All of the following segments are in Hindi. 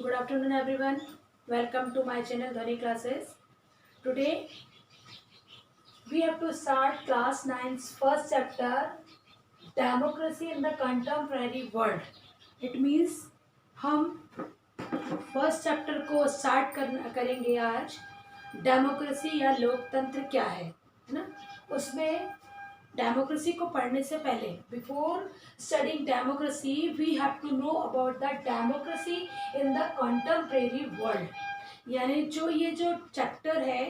Good afternoon, everyone. Welcome to my channel Dhani Classes. Today we have to start class 9's first chapter, Democracy in the Contemporary World. It means हम फर्स्ट चैप्टर को स्टार्ट करेंगे आज। डेमोक्रेसी या लोकतंत्र क्या है ना। उसमें डेमोक्रेसी को पढ़ने से पहले before studying democracy we have to know about the democracy in the contemporary world. यानी जो चैप्टर है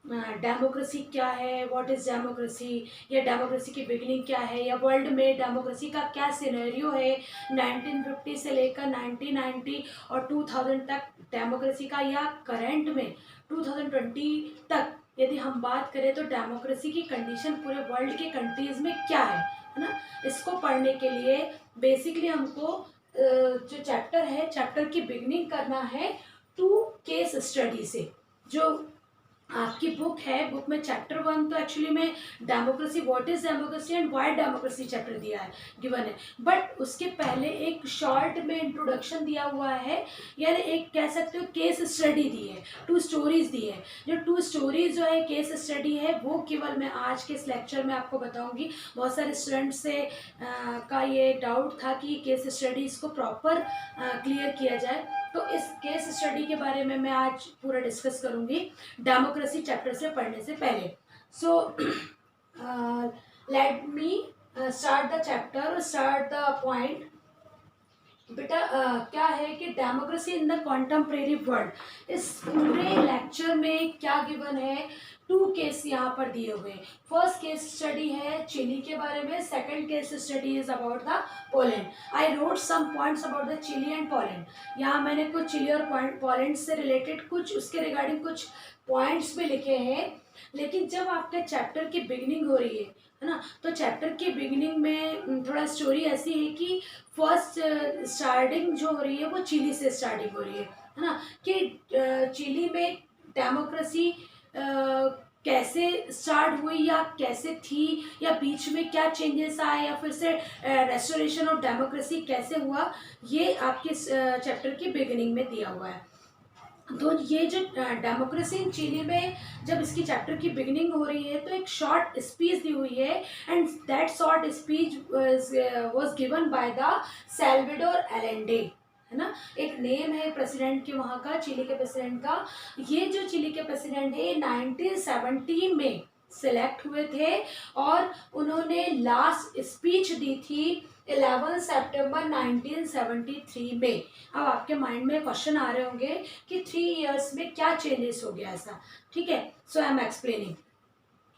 डेमोक्रेसी क्या है, व्हाट इज़ डेमोक्रेसी, या डेमोक्रेसी की बिगनिंग क्या है, या वर्ल्ड में डेमोक्रेसी का क्या सिनेरियो है 1950 से लेकर 1990 और 2000 तक डेमोक्रेसी का, या करंट में 2020 तक यदि हम बात करें तो डेमोक्रेसी की कंडीशन पूरे वर्ल्ड के कंट्रीज़ में क्या है ना। इसको पढ़ने के लिए बेसिकली हमको जो चैप्टर है, चैप्टर की बिगनिंग करना है टू केस स्टडी से। जो आपकी बुक है, बुक में चैप्टर 1 तो एक्चुअली में democracy, what is democracy and why democracy chapter दिया है, गिवन है। बट उसके पहले एक शॉर्ट में इंट्रोडक्शन दिया हुआ है, यानी एक कह सकते हो केस स्टडी दी है, 2 स्टोरीज दी है। जो 2 स्टोरीज जो है केस स्टडी है वो केवल मैं आज के इस लेक्चर में आपको बताऊंगी। बहुत सारे स्टूडेंट्स से का ये डाउट था कि केस स्टडीज को प्रॉपर क्लियर किया जाए, तो इस केस स्टडी के बारे में मैं आज पूरा डिस्कस करूंगी डेमोक्रेसी चैप्टर से पढ़ने से पहले। So let me start the chapter, start the point. बेटा क्या है कि democracy in the contemporary world, इस पूरे लेक्चर में क्या गिवन है, 2 केस यहाँ पर दिए हुए हैं। फर्स्ट केस स्टडी है चिली के बारे में, second case study is about the Poland. I wrote some points about the Chile and Poland. यहाँ मैंने कुछ चिली और पोलैंड से रिलेटेड कुछ उसके रिगार्डिंग कुछ पॉइंट्स भी लिखे हैं। लेकिन जब आपके चैप्टर की बिगनिंग हो रही है ना, तो चैप्टर की बिगनिंग में थोड़ा स्टोरी ऐसी है कि फर्स्ट स्टार्टिंग जो हो रही है वो चिली से स्टार्टिंग हो रही है ना, कि चिली में डेमोक्रेसी कैसे स्टार्ट हुई या कैसे थी, या बीच में क्या चेंजेस आए, या फिर से रेस्टोरेशन ऑफ डेमोक्रेसी कैसे हुआ, ये आपके चैप्टर की बिगिनिंग में दिया हुआ है। तो ये जो डेमोक्रेसी इन चिली में जब इसकी चैप्टर की बिगिनिंग हो रही है तो एक शॉर्ट स्पीच दी हुई है, and that short speech was given by the Salvador Allende, है ना। एक नेम है प्रेसिडेंट के वहाँ का, चिली के प्रेसिडेंट का। ये जो चिली के प्रेसिडेंट है 1970 में सिलेक्ट हुए थे, और उन्होंने लास्ट स्पीच दी थी 11 सितंबर 1973 में। अब आपके माइंड में क्वेश्चन आ रहे होंगे कि 3 इयर्स में क्या चेंजेस हो गया ऐसा, ठीक है। सो आई एम एक्सप्लेनिंग।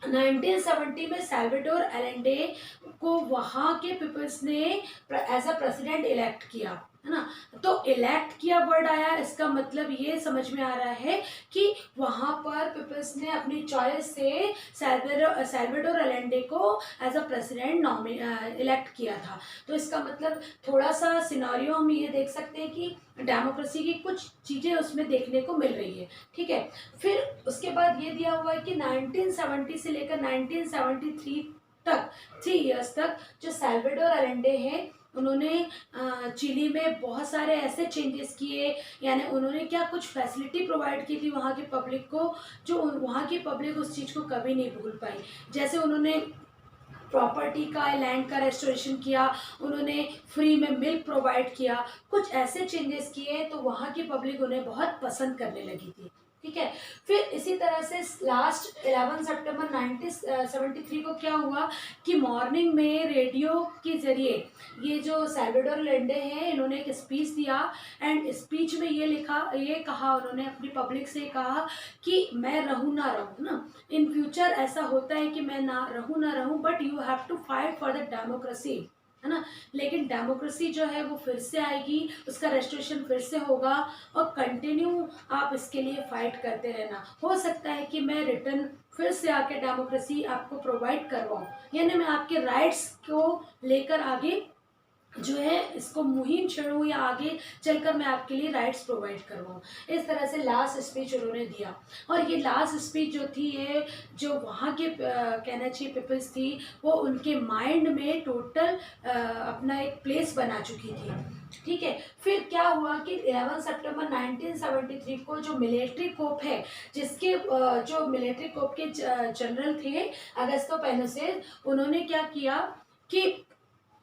1970 में सैल्वाडोर अलेंडे को वहाँ के पीपल्स ने एज अ प्रेसिडेंट इलेक्ट किया, है ना। तो इलेक्ट किया वर्ड आया, इसका मतलब ये समझ में आ रहा है कि वहाँ पर पीपल्स ने अपनी चॉइस से सैल्वाडोर अलेंडे को एज अ प्रेसिडेंट इलेक्ट किया था। तो इसका मतलब थोड़ा सा सिनारियो हम ये देख सकते हैं कि डेमोक्रेसी की कुछ चीज़ें उसमें देखने को मिल रही है, ठीक है। फिर उसके बाद ये दिया हुआ है कि 1970 से लेकर 1973 तक 3 इयर्स तक जो सैल्वाडोर अलेंडे हैं उन्होंने चिली में बहुत सारे ऐसे चेंजेस किए, यानी उन्होंने क्या कुछ फैसिलिटी प्रोवाइड की थी वहाँ की पब्लिक को, जो वहाँ की पब्लिक उस चीज़ को कभी नहीं भूल पाई। जैसे उन्होंने प्रॉपर्टी का, लैंड का रेस्टोरेशन किया, उन्होंने फ्री में मिल्क प्रोवाइड किया, कुछ ऐसे चेंजेस किए तो वहाँ की पब्लिक उन्हें बहुत पसंद करने लगी थी, ठीक है। फिर इसी तरह से लास्ट 11 सितंबर 1973 को क्या हुआ कि मॉर्निंग में रेडियो के जरिए ये जो सैल्वाडोर अलेंडे हैं इन्होंने एक स्पीच दिया, एंड स्पीच में ये कहा उन्होंने अपनी पब्लिक से कहा कि मैं रहूँ ना रहूँ ना, इन फ्यूचर ऐसा होता है कि मैं ना रहूँ, but you have to fight for the democracy, है ना। लेकिन डेमोक्रेसी जो है वो फिर से आएगी, उसका रेस्टोरेशन फिर से होगा, और कंटिन्यू आप इसके लिए फाइट करते रहना। हो सकता है कि मैं रिटर्न फिर से आके डेमोक्रेसी आपको प्रोवाइड करवाऊँ, यानी मैं आपके राइट्स को लेकर आगे जो है इसको मुहिम छेड़ूं या आगे चलकर मैं आपके लिए राइट्स प्रोवाइड करवाऊं। इस तरह से लास्ट स्पीच उन्होंने दिया। और ये लास्ट स्पीच जो थी, ये जो वहाँ के कहना चाहिए पीपल्स थी, वो उनके माइंड में टोटल अपना एक प्लेस बना चुकी थी। ठीक है, फिर क्या हुआ कि 11 सितंबर 1973 को जो मिलिट्री कोप है, जिसके जो मिलिट्री कोप के जनरल थे अगस्तो पैनोसेस, उन्होंने क्या किया कि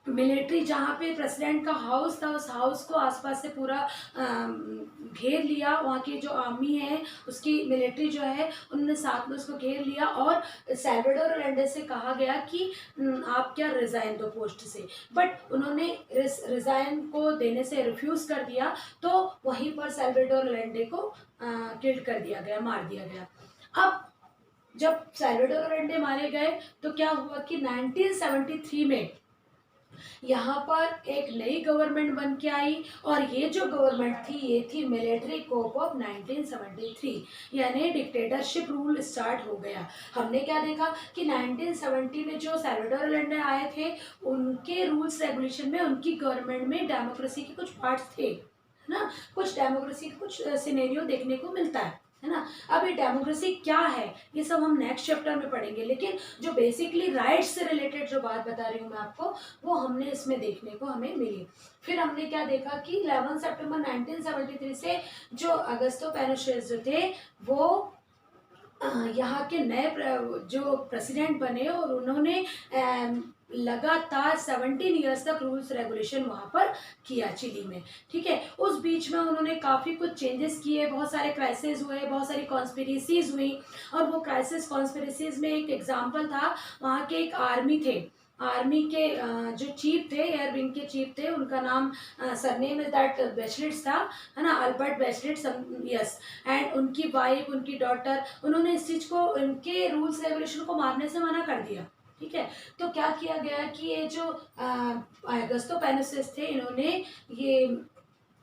मिलिट्री जहाँ पे प्रेसिडेंट का हाउस था, उस हाउस को आसपास से पूरा घेर लिया। वहाँ की जो आर्मी है, उसकी मिलिट्री जो है, उन्होंने साथ में उसको घेर लिया। और सैल्वाडोर अलेंडे से कहा गया कि आप क्या रिज़ाइन दो पोस्ट से, बट उन्होंने रिज़ाइन को देने से रिफ्यूज़ कर दिया। तो वहीं पर सैल्वाडोर अलेंडे को किल्ड कर दिया गया, मार दिया गया। अब जब सैल्वाडोर अलेंडे मारे गए तो क्या हुआ कि 1973 में यहाँ पर एक नई गवर्नमेंट बन के आई। और ये जो गवर्नमेंट थी, ये थी मिलिट्री कोप ऑफ 1973, यानी डिक्टेटरशिप रूल स्टार्ट हो गया। हमने क्या देखा कि 1970 में जो सैल्वाडोर अलेंडे आए थे, उनके रूल्स रेगुलेशन में, उनकी गवर्नमेंट में डेमोक्रेसी के कुछ पार्ट्स थे, है ना, कुछ डेमोक्रेसी के कुछ सिनेरियो देखने को मिलता है ना। अब ये डेमोक्रेसी क्या है, ये सब हम नेक्स्ट चैप्टर में पढ़ेंगे, लेकिन जो बेसिकली राइट्स से रिलेटेड जो बात बता रही हूँ मैं आपको, वो हमने इसमें देखने को हमें मिली। फिर हमने क्या देखा कि 11 सितंबर 1973 से जो अगस्तो पैनोशेस जो थे, वो यहाँ के नए जो प्रेसिडेंट बने, और उन्होंने लगातार 17 ईयर्स तक रूल्स रेगुलेशन वहाँ पर किया चिली में। ठीक है, उस बीच में उन्होंने काफ़ी कुछ चेंजेस किए, बहुत सारे क्राइसिस हुए, बहुत सारी कॉन्स्पिरेसीज हुई। और वो क्राइसिस कॉन्स्पिरेसीज में एक एग्जाम्पल था, वहाँ के एक आर्मी थे, आर्मी के जो चीफ थे, एयर विंग के चीफ थे, उनका नाम सरनेम इज दैट बेचलिट्स था, है ना, अल्बर्ट बेचलिट्स, यस। एंड उनकी वाइफ, उनकी डॉटर, उन्होंने इस चीज़ को, इनके रूल्स रेगुलेशन को मारने से मना कर दिया। ठीक है, तो क्या किया गया कि ये जो अगस्तो पैनोसेस थे, इन्होंने ये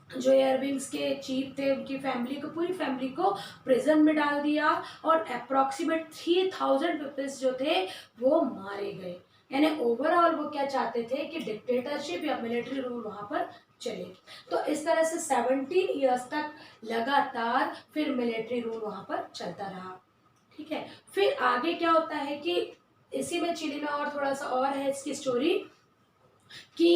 जो एयरविंग्स के चीफ थे, उनकी फैमिली को, पूरी फैमिली को प्रिजन में डाल दिया। और अप्रॉक्सीमेट 3000 पीपल्स जो थे वो मारे गए। यानी ओवरऑल वो क्या चाहते थे कि डिक्टेटरशिप या मिलिट्री रूल वहां पर चले। तो इस तरह से 17 ईयर्स तक लगातार फिर मिलिट्री रूल वहां पर चलता रहा। ठीक है, फिर आगे क्या होता है कि इसी में चिली में और थोड़ा सा और है इसकी स्टोरी, कि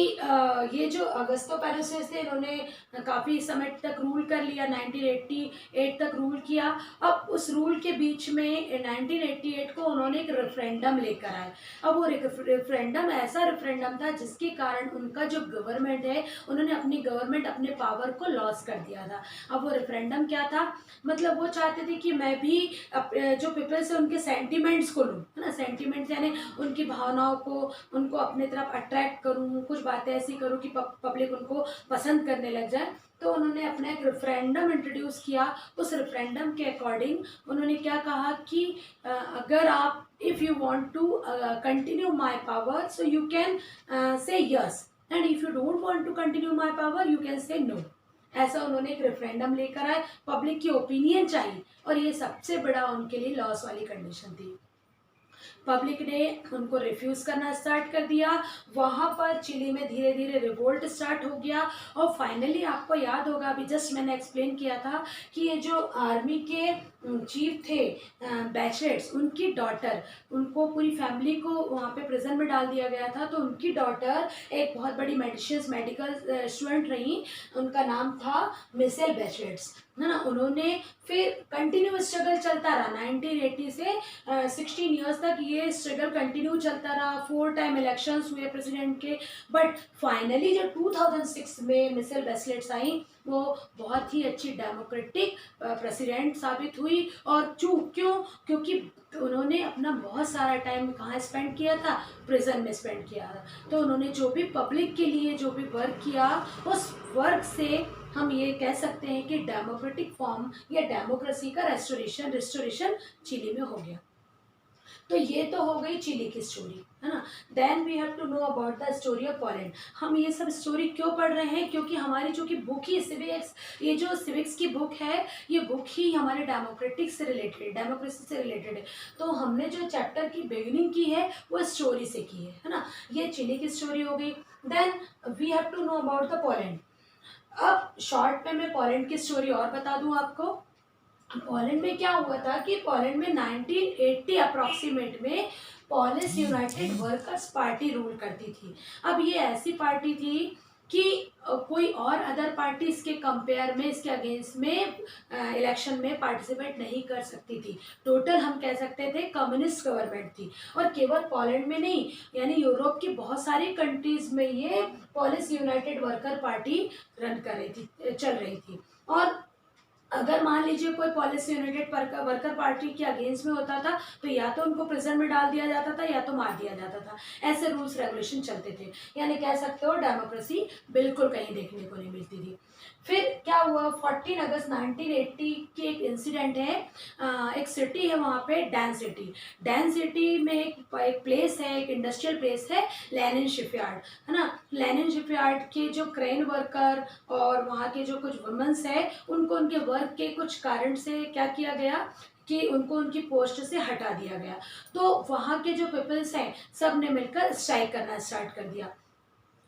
ये जो अगस्तो पैनोसेस थे, इन्होंने काफ़ी समय तक रूल कर लिया, 1988 तक रूल किया। अब उस रूल के बीच में 1988 को उन्होंने एक रेफरेंडम लेकर आए। अब वो रेफरेंडम ऐसा रेफरेंडम था जिसके कारण उनका जो गवर्नमेंट है, उन्होंने अपनी गवर्नमेंट, अपने पावर को लॉस कर दिया था। अब वो रेफरेंडम क्या था, मतलब वो चाहते थे कि मैं भी जो पीपल्स है उनके सेंटिमेंट्स को लूँ, है ना, सेंटिमेंट्स यानी उनकी भावनाओं को, उनको अपने तरफ अट्रैक्ट करूँ, कुछ बातें ऐसी करूँ कि पब्लिक उनको पसंद करने लग जाए। तो उन्होंने अपना एक रेफरेंडम इंट्रोड्यूस किया। उस रेफरेंडम के अकॉर्डिंग उन्होंने क्या कहा कि अगर आप, if you want to continue my power, so you can say yes, and if you don't want to continue my power, you can say no. ऐसा उन्होंने एक रेफरेंडम लेकर आए, पब्लिक की ओपिनियन चाहिए, और ये सबसे बड़ा उनके लिए लॉस वाली कंडीशन थी। पब्लिक ने उनको रिफ्यूज़ करना स्टार्ट कर दिया। वहाँ पर चिली में धीरे धीरे रिवोल्ट स्टार्ट हो गया। और फाइनली आपको याद होगा, अभी जस्ट मैंने एक्सप्लेन किया था कि ये जो आर्मी के चीफ थे बैचलेट्स, उनकी डॉटर, उनको पूरी फैमिली को वहाँ पे प्रिजन में डाल दिया गया था। तो उनकी डॉटर एक बहुत बड़ी मेडिकल स्टूडेंट रही, उनका नाम था मिसेल बैचलेट्स, है ना। उन्होंने फिर कंटिन्यू स्ट्रगल चलता रहा, 1980 से 16 ईयर्स तक ये स्ट्रगल कंटिन्यू चलता रहा। 4 टाइम इलेक्शंस हुए प्रेसिडेंट के, बट फाइनली जो 2006 में मिसेल बैचलेट्स आई, वो बहुत ही अच्छी डेमोक्रेटिक प्रेसिडेंट साबित हुई। और क्यों, क्योंकि उन्होंने अपना बहुत सारा टाइम कहाँ स्पेंड किया था, प्रिजन में स्पेंड किया था। तो उन्होंने जो भी पब्लिक के लिए जो भी वर्क किया, उस वर्क से हम ये कह सकते हैं कि डेमोक्रेटिक फॉर्म या डेमोक्रेसी का रिस्टोरेशन चिली में हो गया। तो ये तो हो गई चिली की स्टोरी, है ना। Then we have to know about the story of Poland. हम ये सब स्टोरी क्यों पढ़ रहे हैं, क्योंकि हमारी जो कि बुक ही सिविक्स, ये जो सिविक्स की बुक है, ये बुक ही हमारे डेमोक्रेटिक से रिलेटेड, डेमोक्रेसी से रिलेटेड है। तो हमने जो चैप्टर की बिगिनिंग की है वो स्टोरी से की है ना। ये चिली की स्टोरी हो गई। Then we have to know about the Poland. अब शॉर्ट में मैं पोलैंड की स्टोरी और बता दूं आपको। पोलैंड में क्या हुआ था कि पोलैंड में 1980 अप्रोक्सीमेट में Polish United workers party rule करती थी। अब ये ऐसी पार्टी थी कि कोई और अदर पार्टी इसके कंपेयर में, इसके अगेंस्ट में इलेक्शन में पार्टिसिपेट नहीं कर सकती थी। टोटल हम कह सकते थे कम्युनिस्ट गवर्नमेंट थी। और केवल पोलैंड में नहीं, यानी यूरोप की बहुत सारी कंट्रीज में ये Polish United worker party run कर रही थी, चल रही थी। और अगर मान लीजिए कोई पॉलिसी यूनाइटेड वर्कर पार्टी के अगेंस्ट में होता था तो या तो उनको प्रिजन में डाल दिया जाता था या तो मार दिया जाता था। ऐसे रूल्स रेगुलेशन चलते थे। यानी कह सकते हो डेमोक्रेसी बिल्कुल कहीं देखने को नहीं मिलती थी। फिर क्या हुआ, 14 अगस्त 1980 की एक इंसिडेंट है। एक सिटी है वहाँ पे, डैन सिटी। डैन सिटी में एक प्लेस है, एक इंडस्ट्रियल प्लेस है, लेनिन शिपयार्ड, है ना। लेनिन शिपयार्ड के जो क्रेन वर्कर और वहाँ के जो कुछ वुमेन्स है, उनको उनके वर्क के कुछ कारण से क्या किया गया कि उनको उनकी पोस्ट से हटा दिया गया। तो वहाँ के जो पीपल्स हैं सब ने मिलकर स्ट्राइक करना स्टार्ट कर दिया।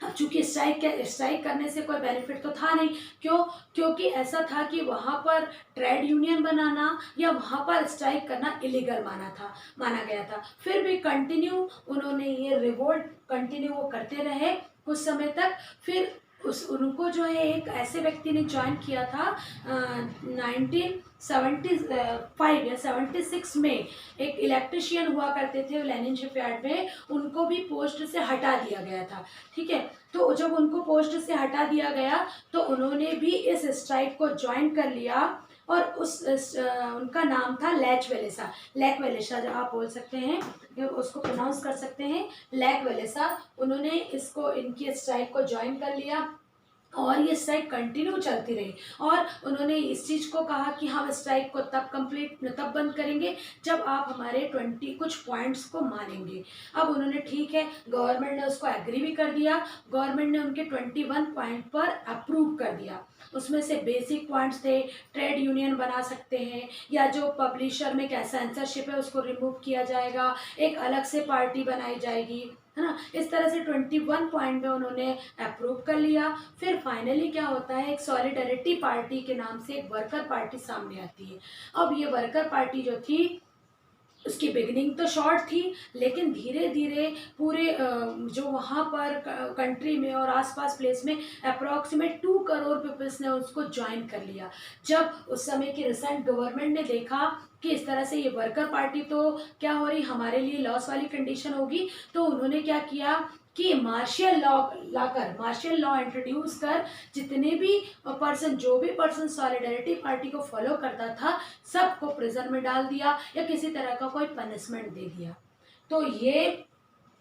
अब चूंकि स्ट्राइक करने से कोई बेनिफिट तो था नहीं। क्यों? क्योंकि ऐसा था कि वहाँ पर ट्रेड यूनियन बनाना या वहाँ पर स्ट्राइक करना इलीगल माना गया था। फिर भी कंटिन्यू उन्होंने ये रिवोल्ट कंटिन्यू वो करते रहे कुछ समय तक। फिर उनको जो है एक ऐसे व्यक्ति ने ज्वाइन किया था 1975 या 76 में। एक इलेक्ट्रिशियन हुआ करते थे लेनिन शिपयार्ड में, उनको भी पोस्ट से हटा दिया गया था। ठीक है, तो जब उनको पोस्ट से हटा दिया गया तो उन्होंने भी इस स्ट्राइक को ज्वाइन कर लिया। और उनका नाम था लैच वेलेसा। लैक वेलेसा जो आप बोल सकते हैं, उसको प्रोनाउंस कर सकते हैं, लैक वेलेसा। उन्होंने इसको, इनकी स्ट्राइक को ज्वाइन कर लिया और ये स्ट्राइक कंटिन्यू चलती रही। और उन्होंने इस चीज़ को कहा कि हम स्ट्राइक को तब बंद करेंगे जब आप हमारे 20 कुछ पॉइंट्स को मानेंगे। अब उन्होंने, ठीक है, गवर्नमेंट ने उसको एग्री भी कर दिया। गवर्नमेंट ने उनके 21 पॉइंट पर अप्रूव कर दिया। उसमें से बेसिक पॉइंट्स थे, ट्रेड यूनियन बना सकते हैं, या जो पब्लिशर में क्या सेंसरशिप है उसको रिमूव किया जाएगा, एक अलग से पार्टी बनाई जाएगी, है ना। इस तरह से 21 पॉइंट में उन्होंने अप्रूव कर लिया। फिर फाइनली क्या होता है, एक सॉलिडरिटी पार्टी के नाम से एक वर्कर पार्टी सामने आती है। अब ये वर्कर पार्टी जो थी उसकी बिगिनिंग तो शॉर्ट थी, लेकिन धीरे धीरे पूरे जो वहाँ पर कंट्री में और आसपास प्लेस में अप्रॉक्सीमेट 2 करोड़ पीपल्स ने उसको ज्वाइन कर लिया। जब उस समय की रिसेंट गवर्नमेंट ने देखा कि इस तरह से ये वर्कर पार्टी तो क्या हो रही, हमारे लिए लॉस वाली कंडीशन होगी, तो उन्होंने क्या किया कि मार्शियल लॉ इंट्रोड्यूस कर जितने भी पर्सन, जो भी पर्सन सॉलिडरिटी पार्टी को फॉलो करता था, सबको प्रिजन में डाल दिया या किसी तरह का कोई पनिशमेंट दे दिया। तो ये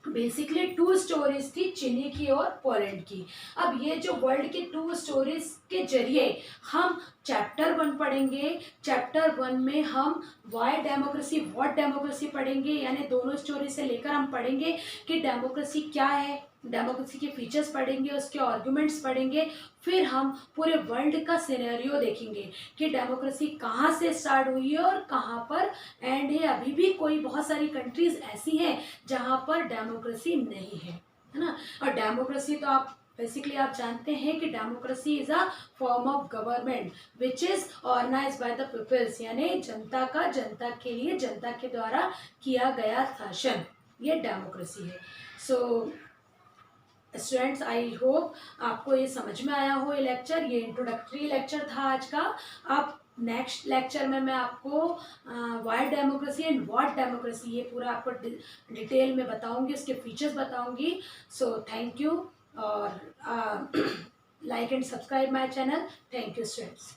बेसिकली 2 स्टोरीज थी, चीनी की और पोलैंड की। अब ये जो वर्ल्ड की 2 स्टोरीज के जरिए हम चैप्टर 1 पढ़ेंगे। चैप्टर 1 में हम वाई डेमोक्रेसी व्हाट डेमोक्रेसी पढ़ेंगे, यानी दोनों स्टोरी से लेकर हम पढ़ेंगे कि डेमोक्रेसी क्या है, डेमोक्रेसी के फीचर्स पढ़ेंगे, उसके आर्गुमेंट्स पढ़ेंगे। फिर हम पूरे वर्ल्ड का सिनेरियो देखेंगे कि डेमोक्रेसी कहाँ से स्टार्ट हुई है और कहाँ पर एंड है। अभी भी कोई बहुत सारी कंट्रीज ऐसी हैं जहाँ पर डेमोक्रेसी नहीं है ना। और डेमोक्रेसी तो आप बेसिकली आप जानते हैं कि democracy is a form of government which is organised by the peoples, यानी जनता का, जनता के लिए, जनता के द्वारा किया गया शासन, ये डेमोक्रेसी है। सो स्टूडेंट्स, आई होप आपको ये समझ में आया हो ये लेक्चर। ये इंट्रोडक्टरी लेक्चर था आज का। अब नेक्स्ट लेक्चर में मैं आपको Y democracy and what democracy, ये पूरा आपको डिटेल में बताऊंगी, उसके फीचर्स बताऊंगी। सो थैंक यू, और like and subscribe my channel. Thank you students.